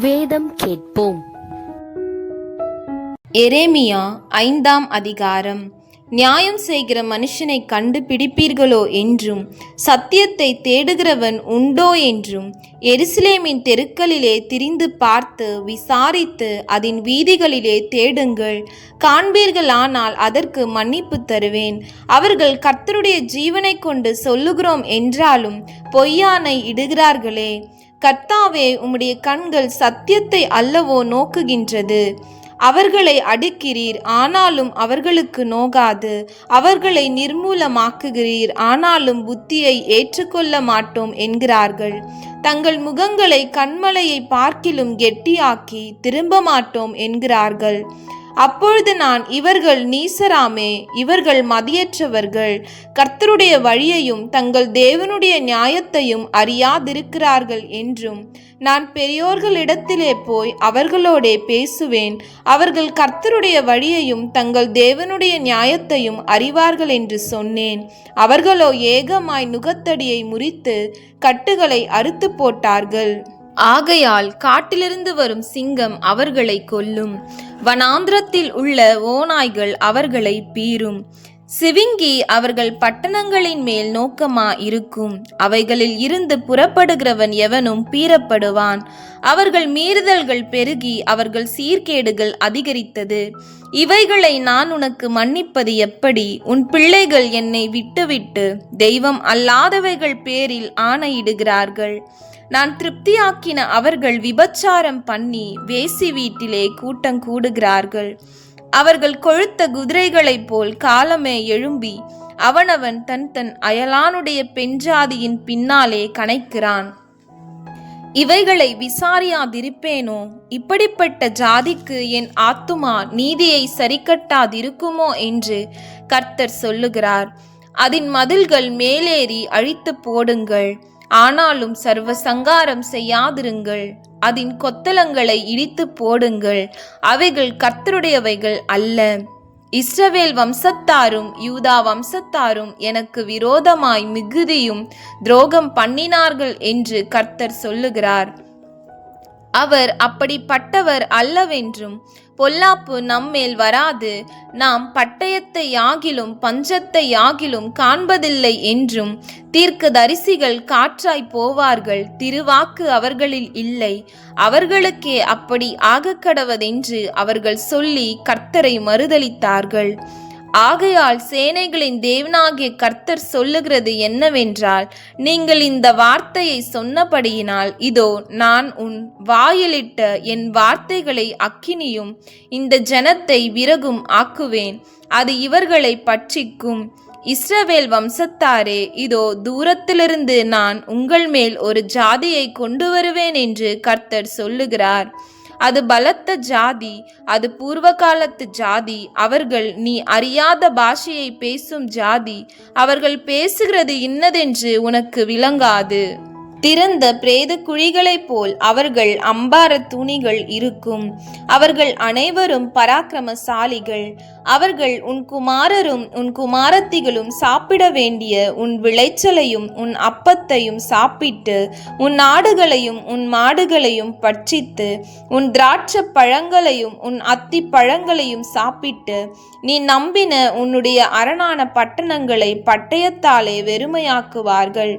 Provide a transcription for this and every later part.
வேதம் கேட்போம். எரேமியா 5ஆம் அதிகாரம். நியாயம் செய்கிற மனுஷனை கண்டுபிடிப்பீர்களோ என்றும், சத்தியத்தை தேடுகிறவன் உண்டோ என்றும், எருசலேமின் தெருக்களிலே திரிந்து பார்த்து விசாரித்து அதன் வீதிகளிலே தேடுங்கள், காண்பீர்களானால் அதற்கு மன்னிப்பு தருவேன். அவர்கள் கர்த்தருடைய ஜீவனை கொண்டு சொல்லுகிறோம் என்றாலும் பொய்யானை இடுகிறார்களே. கர்த்தாவே, உம்முடைய கண்கள் சத்தியத்தை அல்லவோ நோக்குகின்றது? அவர்களை அடிக்கிறீர், ஆனாலும் அவர்களுக்கு நோகாது. அவர்களை நிர்மூலமாக்குகிறீர், ஆனாலும் புத்தியை ஏற்றுக்கொள்ள மாட்டோம் என்கிறார்கள். தங்கள் முகங்களை கண்மலையை பார்க்கிலும் கெட்டியாக்கி திரும்ப மாட்டோம் என்கிறார்கள். அப்பொழுது நான், இவர்கள் நீசராமே, இவர்கள் மதியற்றவர்கள், கர்த்தருடைய வழியையும் தங்கள் தேவனுடைய நியாயத்தையும் அறியாதிருக்கிறார்கள் என்றும், நான் பெரியோர்களிடத்திலே போய் அவர்களோடே பேசுவேன், அவர்கள் கர்த்தருடைய வழியையும் தங்கள் தேவனுடைய நியாயத்தையும் அறிவார்கள் என்று சொன்னேன். அவர்களோ ஏகமாய் நுகத்தடியை முறித்து கட்டுகளை அறுத்து போட்டார்கள். ஆகையால் காட்டிலிருந்து வரும் சிங்கம் அவர்களை கொல்லும், வனாந்திரத்தில் உள்ள ஓநாய்கள் அவர்களை பீறும். சிவிங்கி அவர்கள் பட்டணங்களின் மேல் நோக்கமா இருக்கும். அவைகளில் இருந்து புறப்படுகிறவன் எவனும் பீறப்படுவான். அவர்கள் மீறுதல்கள் பெருகி அவர்கள் சீர்கேடுகள் அதிகரித்தது. இவைகளை நான் உனக்கு மன்னிப்பது எப்படி? உன் பிள்ளைகள் என்னை விட்டுவிட்டு தெய்வம் அல்லாதவைகள் பேரில் ஆணையிடுகிறார்கள். நான் திருப்தியாக்கின அவர்கள் விபச்சாரம் பண்ணி வேசி வீட்டிலே கூட்டம் கூடுகிறார்கள். அவர்கள் கொழுத்த குதிரைகளைப் போல் காலமே எழும்பி அவனவன் தன் தன் அயலானுடைய பெண்ஜாதியின் பின்னாலே கனைக்கிறான். இவைகளை விசாரியாதிருப்பேனோ? இப்படிப்பட்ட ஜாதிக்கு என் ஆத்துமா நீதியை சரிக்கட்டாதிருக்குமோ என்று கர்த்தர் சொல்லுகிறார். அதன் மதில்கள் மேலேறி அழித்து போடுங்கள், ஆனாலும் சர்வ சங்காரம் செய்யாதிருங்கள். அதன் கொத்தளங்களை இடித்து போடுங்கள், அவைகள் கர்த்தருடையவைகள் அல்ல. இஸ்ரவேல் வம்சத்தாரும் யூதா வம்சத்தாரும் எனக்கு விரோதமாய் மிகுதியும் துரோகம் பண்ணினார்கள் என்று கர்த்தர் சொல்லுகிறார். அவர் அப்படிப்பட்டவர் அல்லவென்றும், பொல்லாப்பு நம்மேல் வராது, நாம் பட்டயத்தை யாகிலும் பஞ்சத்தை யாகிலும் காண்பதில்லை என்றும், தீர்க்கதரிசிகள் காற்றாய் போவார்கள், திருவாக்கு அவர்களில் இல்லை, அவர்களுக்கே அப்படி ஆகக்கடவதென்று அவர்கள் சொல்லி கர்த்தரை மறுதலித்தார்கள். ஆகையால் சேனைகளின் தேவனாகிய கர்த்தர் சொல்லுகிறது என்னவென்றால், நீங்கள் இந்த வார்த்தையை சொன்னபடியினால் இதோ நான் உன் வாயிலிட்ட என் வார்த்தைகளை அக்கினியும் இந்த ஜனத்தை விறகும் ஆக்குவேன், அது இவர்களை பட்சிக்கும். இஸ்ரவேல் வம்சத்தாரே, இதோ தூரத்திலிருந்து நான் உங்கள் மேல் ஒரு ஜாதியை கொண்டு வருவேன் என்று கர்த்தர் சொல்லுகிறார். அது பலத்த ஜாதி, அது பூர்வகாலத்து ஜாதி. அவர்கள் நீ அறியாத பாஷையை பேசும் ஜாதி. அவர்கள் பேசுகிறது இன்னதென்று உனக்கு விளங்காது. திறந்த பிரேத குழிகளைப் போல் அவர்கள் அம்பார துணிகள் இருக்கும். அவர்கள் அனைவரும் பராக்கிரமசாலிகள். அவர்கள் உன் குமாரரும் உன் குமாரத்திகளும் சாப்பிட வேண்டிய உன் விளைச்சலையும் உன் அப்பத்தையும் சாப்பிட்டு, உன் ஆடுகளையும் உன் மாடுகளையும் பட்சித்து, உன் திராட்சை பழங்களையும் உன் அத்தி பழங்களையும் சாப்பிட்டு, நீ நம்பின உன்னுடைய அரணான பட்டணங்களை பட்டயத்தாலே வெறுமையாக்குவார்கள்.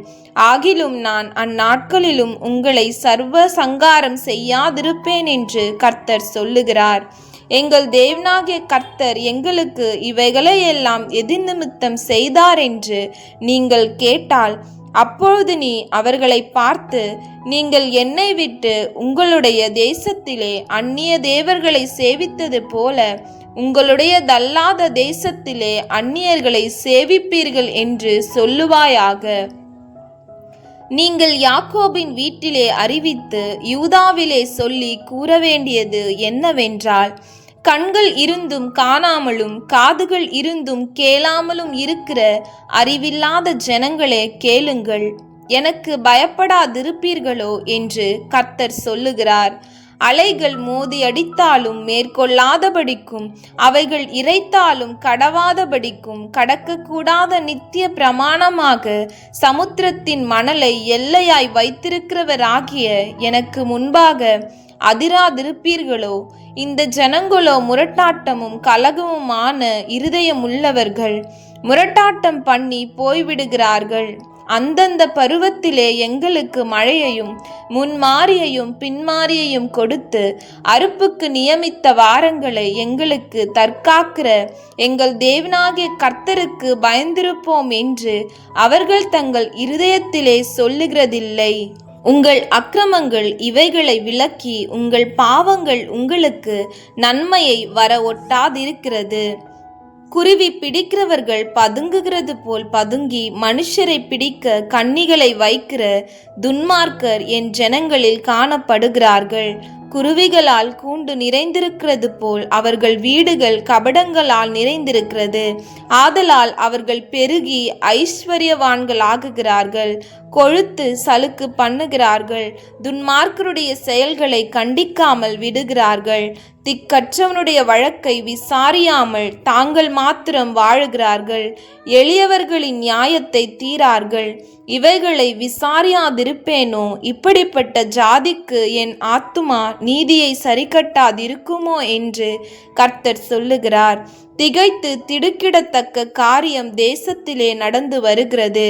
ஆகிலும் நான் அந்நாட்களிலும் உங்களை சர்வ சங்காரம் செய்யாதிருப்பேன் என்று கர்த்தர் சொல்லுகிறார். எங்கள் தேவனாகிய கர்த்தர் எங்களுக்கு இவைகளை எல்லாம் எது நிமித்தம் செய்தார் என்று நீங்கள் கேட்டால், அப்பொழுது நீ அவர்களை பார்த்து, நீங்கள் என்னை விட்டு உங்களுடைய தேசத்திலே அந்நிய தேவர்களை சேவித்தது போல உங்களுடையதல்லாத தேசத்திலே அந்நியர்களை சேவிப்பீர்கள் என்று சொல்லுவாயாக. நீங்கள் யாக்கோபின் வீட்டிலே அறிவித்து யூதாவிலே சொல்லி கூற வேண்டியது என்னவென்றால், கண்கள் இருந்தும் காணாமலும் காதுகள் இருந்தும் கேளாமலும் இருக்கிற அறிவில்லாத ஜனங்களே, கேளுங்கள், எனக்கு பயப்படாதிருப்பீர்களோ என்று கர்த்தர் சொல்லுகிறார். அலைகள் மோதி அடித்தாலும் மேற்கொள்ளாதபடிக்கும், அவைகள் இறைத்தாலும் கடவாதபடிக்கும், கடக்கக்கூடாத நித்திய பிரமாணமாக சமுத்திரத்தின் மணலை எல்லையாய் வைத்திருக்கிறவராகிய எனக்கு முன்பாக அதிராதிருப்பீர்களோ? இந்த ஜனங்களோ முரட்டாட்டமும் கலகமுமான இருதயமுள்ளவர்கள், முரட்டாட்டம் பண்ணி போய்விடுகிறார்கள். அந்தந்த பருவத்திலே எங்களுக்கு மழையையும் முன்மாரியையும் பின்மாரியையும் கொடுத்து அறுப்புக்கு நியமித்த வாரங்களை எங்களுக்கு தற்காக்கிற எங்கள் தேவனாகிய கர்த்தருக்கு பயந்திருப்போம் என்று அவர்கள் தங்கள் இருதயத்திலே சொல்லுகிறதில்லை. உங்கள் அக்கிரமங்கள் இவைகளை விலக்கி உங்கள் பாவங்கள் உங்களுக்கு நன்மையை வர ஒட்டாதிருக்கிறது. குருவி பிடிக்கிறவர்கள் பதுங்குகிறது போல் பதுங்கி மனுஷரை பிடிக்க கண்ணிகளை வைக்கிற துன்மார்க்கர் என் ஜனங்களில் காணப்படுகிறார்கள். குருவிகளால் கூண்டு நிறைந்திருக்கிறது போல் அவர்கள் வீடுகள் கபடங்களால் நிறைந்திருக்கிறது. ஆதலால் அவர்கள் பெருகி ஐஸ்வர்யவான்களாகுகிறார்கள், கொழுத்து சலுக்கு பண்ணுகிறார்கள். துன்மார்க்கருடைய செயல்களை கண்டிக்காமல் விடுகிறார்கள். திக்கற்றவனுடைய வழக்கை விசாரியாமல் தாங்கள் மாத்திரம் வாழுகிறார்கள். எளியவர்களின் நியாயத்தை தீரார்கள். இவைகளை விசாரியாதிருப்பேனோ? இப்படிப்பட்ட ஜாதிக்கு என் ஆத்துமா நீதியை சரிக்கட்டாதிருக்குமோ என்று கர்த்தர் சொல்லுகிறார். திகைத்து திடுக்கிடத்தக்க காரியம் தேசத்திலே நடந்து வருகிறது.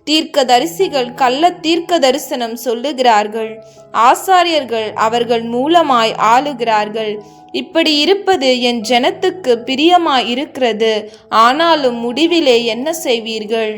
தீர்க்கதரிசிகள் கள்ள தீர்க்க தரிசனம் சொல்லுகிறார்கள். ஆசாரியர்கள் அவர்கள் மூலமாய் ஆளுகிறார்கள். இப்படி இருப்பது என் ஜனத்துக்கு பிரியமாய் இருக்கிறது. ஆனாலும் முடிவிலே என்ன செய்வீர்கள்?